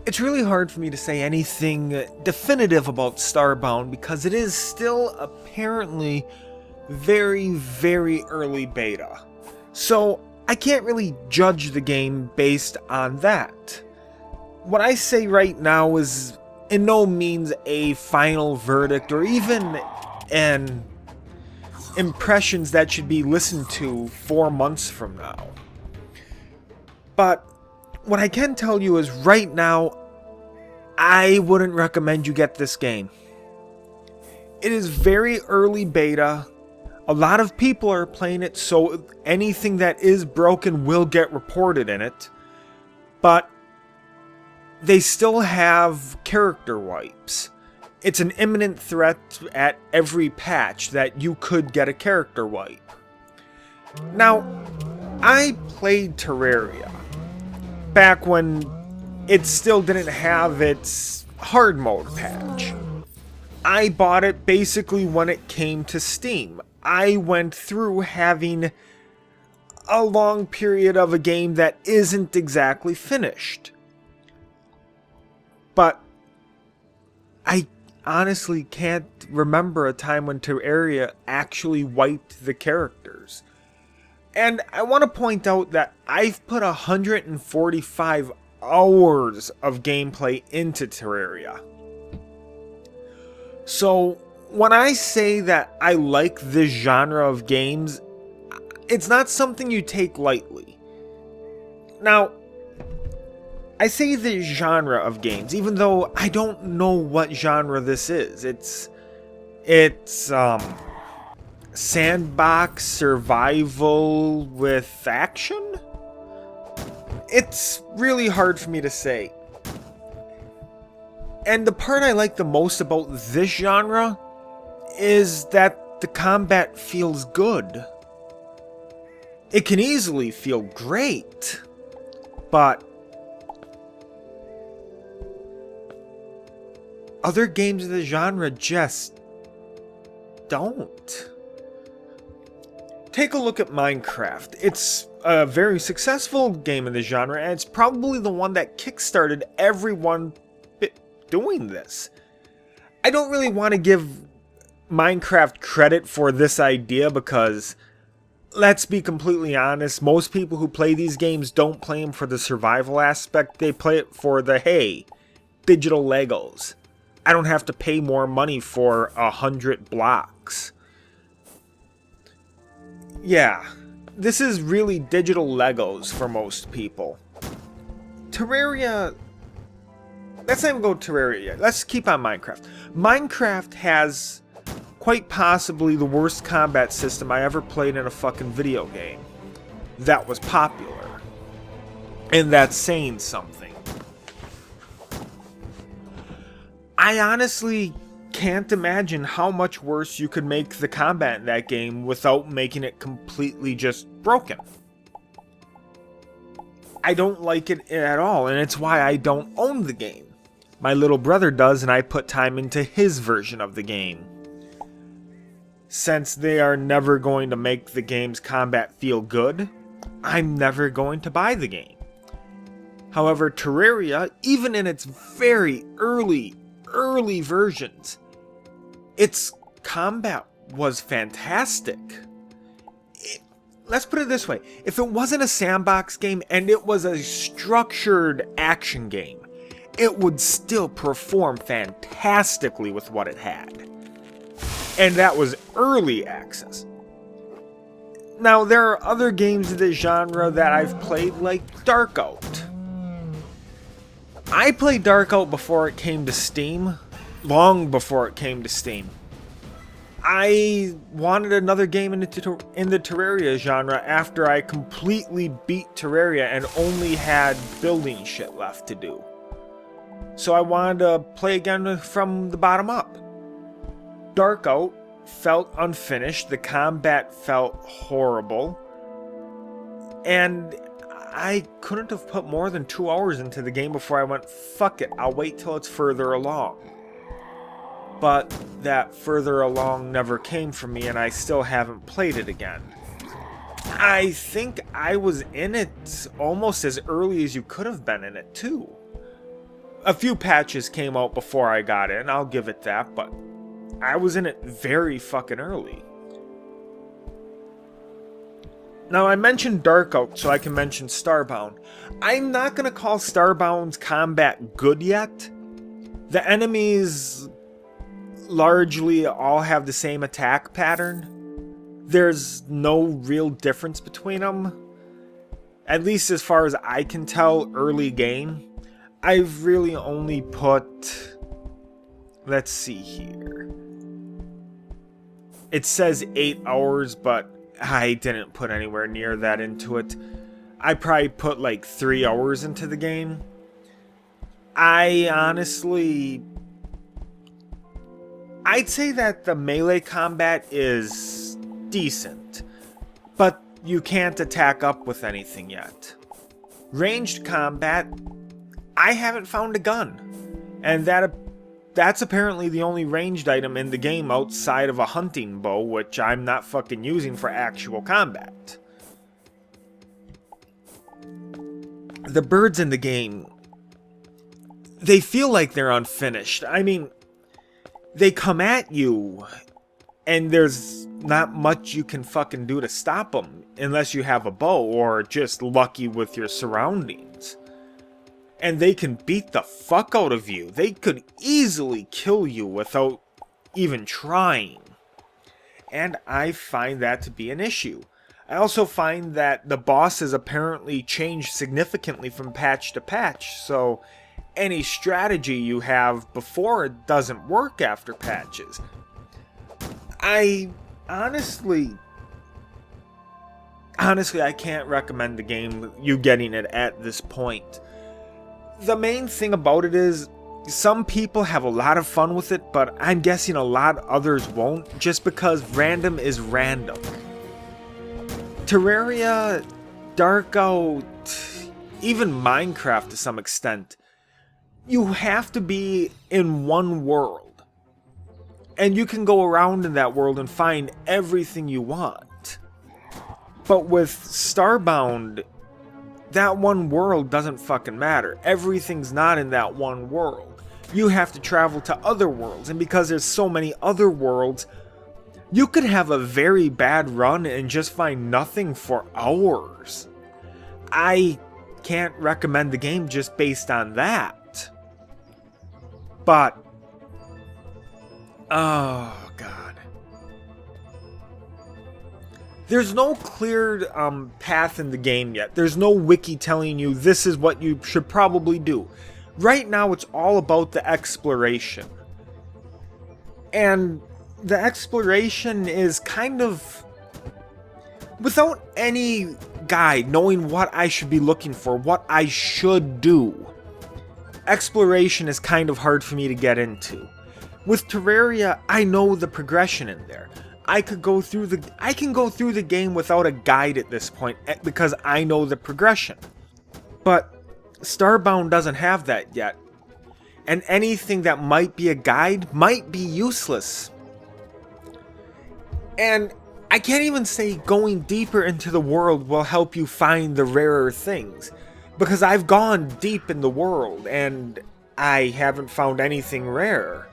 It's really hard for me to say anything definitive about Starbound because it is still apparently very, very early beta. So I can't really judge the game based on that. What I say right now is in no means a final verdict or even an impressions that should be listened to 4 months from now. But what I can tell you is right now, I wouldn't recommend you get this game. It is very early beta. A lot of people are playing it, so anything that is broken will get reported in it. But they still have character wipes. It's an imminent threat at every patch that you could get a character wipe. Now, I played Terraria back when it still didn't have its hard mode patch. I bought it basically when it came to Steam. I went through having a long period of a game that isn't exactly finished. But I honestly can't remember a time when Terraria actually wiped the characters. And I want to point out that I've put 145 hours of gameplay into Terraria. So when I say that I like this genre of games, it's not something you take lightly. Now, I say this genre of games, even though I don't know what genre this is. It's sandbox survival with action? It's really hard for me to say. And the part I like the most about this genre is that the combat feels good. It can easily feel great, but other games of the genre just don't. Take a look at Minecraft. It's a very successful game in the genre, and it's probably the one that kickstarted everyone doing this. I don't really want to give Minecraft credit for this idea because, let's be completely honest, most people who play these games don't play them for the survival aspect. They play it for the, hey, digital Legos. I don't have to pay more money for 100 blocks. Yeah, this is really digital Legos for most people. Terraria... Let's not even go Terraria yet. Let's keep on Minecraft. Minecraft has quite possibly the worst combat system I ever played in a fucking video game. That was popular. And that's saying something. I honestly can't imagine how much worse you could make the combat in that game without making it completely just broken. I don't like it at all, and it's why I don't own the game. My little brother does, and I put time into his version of the game. Since they are never going to make the game's combat feel good, I'm never going to buy the game. However, Terraria, even in its very early versions, its combat was fantastic. Let's put it this way. If it wasn't a sandbox game and it was a structured action game, it would still perform fantastically with what it had. And that was early access. Now, there are other games of this genre that I've played, like Darkout. I played Darkout before it came to Steam. Long before it came to Steam. I wanted another game in the Terraria genre after I completely beat Terraria and only had building shit left to do. So I wanted to play again from the bottom up. Darkout felt unfinished, the combat felt horrible, and I couldn't have put more than 2 hours into the game before I went, fuck it, I'll wait till it's further along. But that further along never came for me, and I still haven't played it again. I think I was in it almost as early as you could have been in it too. A few patches came out before I got it, and I'll give it that, but I was in it very fucking early. Now, I mentioned Darkout, so I can mention Starbound. I'm not going to call Starbound's combat good yet. The enemies largely all have the same attack pattern. There's no real difference between them. At least as far as I can tell early game. I've really only put... Let's see here. It says 8 hours, but I didn't put anywhere near that into it. I probably put like 3 hours into the game. I honestly... I'd say that the melee combat is decent, but you can't attack up with anything yet. Ranged combat, I haven't found a gun, and that's apparently the only ranged item in the game outside of a hunting bow, which I'm not fucking using for actual combat. The birds in the game, they feel like they're unfinished. I mean, they come at you, and there's not much you can fucking do to stop them, unless you have a bow or just lucky with your surroundings. And they can beat the fuck out of you. They could easily kill you without even trying. And I find that to be an issue. I also find that the bosses apparently change significantly from patch to patch, so any strategy you have before it doesn't work after patches. I honestly, I can't recommend the game, you getting it at this point. The main thing about it is, some people have a lot of fun with it, but I'm guessing a lot others won't, just because random is random. Terraria, Darkout, even Minecraft to some extent, you have to be in one world. And you can go around in that world and find everything you want. But with Starbound, that one world doesn't fucking matter. Everything's not in that one world. You have to travel to other worlds, and because there's so many other worlds, you could have a very bad run and just find nothing for hours. I can't recommend the game just based on that. But, oh god. There's no clear path in the game yet. There's no wiki telling you this is what you should probably do. Right now it's all about the exploration. And the exploration is kind of without any guide knowing what I should be looking for, what I should do. Exploration is kind of hard for me to get into. With Terraria, I know the progression in there. I can go through the game without a guide at this point because I know the progression. But Starbound doesn't have that yet. And anything that might be a guide might be useless. And I can't even say going deeper into the world will help you find the rarer things. Because I've gone deep in the world and I haven't found anything rare.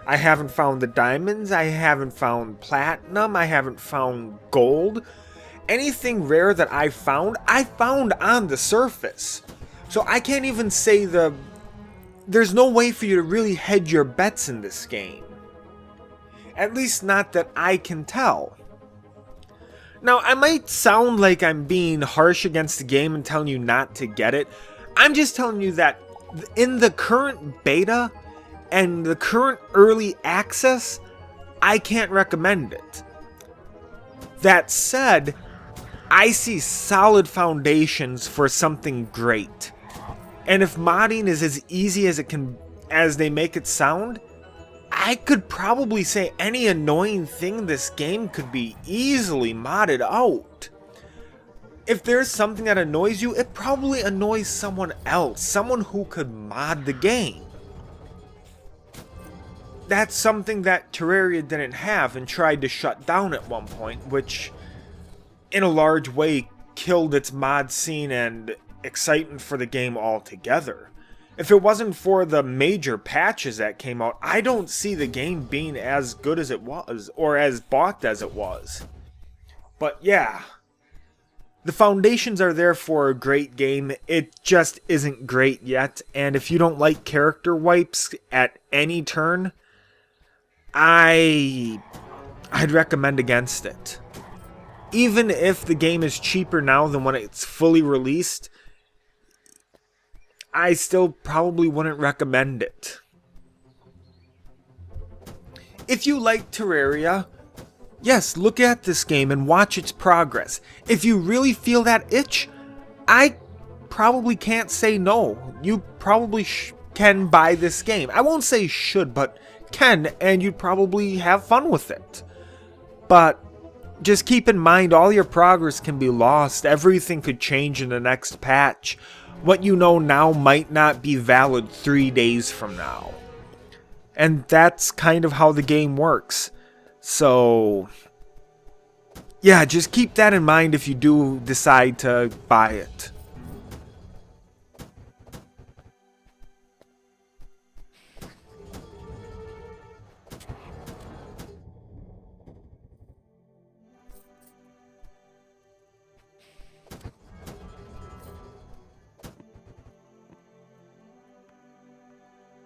I haven't found the diamonds, I haven't found platinum, I haven't found gold. Anything rare that I found on the surface. So I can't even say there's no way for you to really hedge your bets in this game. At least not that I can tell. Now, I might sound like I'm being harsh against the game and telling you not to get it. I'm just telling you that in the current beta and the current early access, I can't recommend it. That said, I see solid foundations for something great. And if modding is as easy as they make it sound, I could probably say any annoying thing this game could be easily modded out. If there's something that annoys you, it probably annoys someone else, someone who could mod the game. That's something that Terraria didn't have and tried to shut down at one point, which in a large way killed its mod scene and excitement for the game altogether. if it wasn't for the major patches that came out, I don't see the game being as good as it was, or as balked as it was. But yeah, the foundations are there for a great game. It just isn't great yet, and if you don't like character wipes at any turn, I'd recommend against it. Even if the game is cheaper now than when it's fully released, I still probably wouldn't recommend it. If you like Terraria, yes, look at this game and watch its progress. If you really feel that itch, I probably can't say no. You probably can buy this game. I won't say should, but can, and you'd probably have fun with it. But just keep in mind, all your progress can be lost. Everything could change in the next patch. What you know now might not be valid 3 days from now. And that's kind of how the game works. So, yeah, just keep that in mind if you do decide to buy it.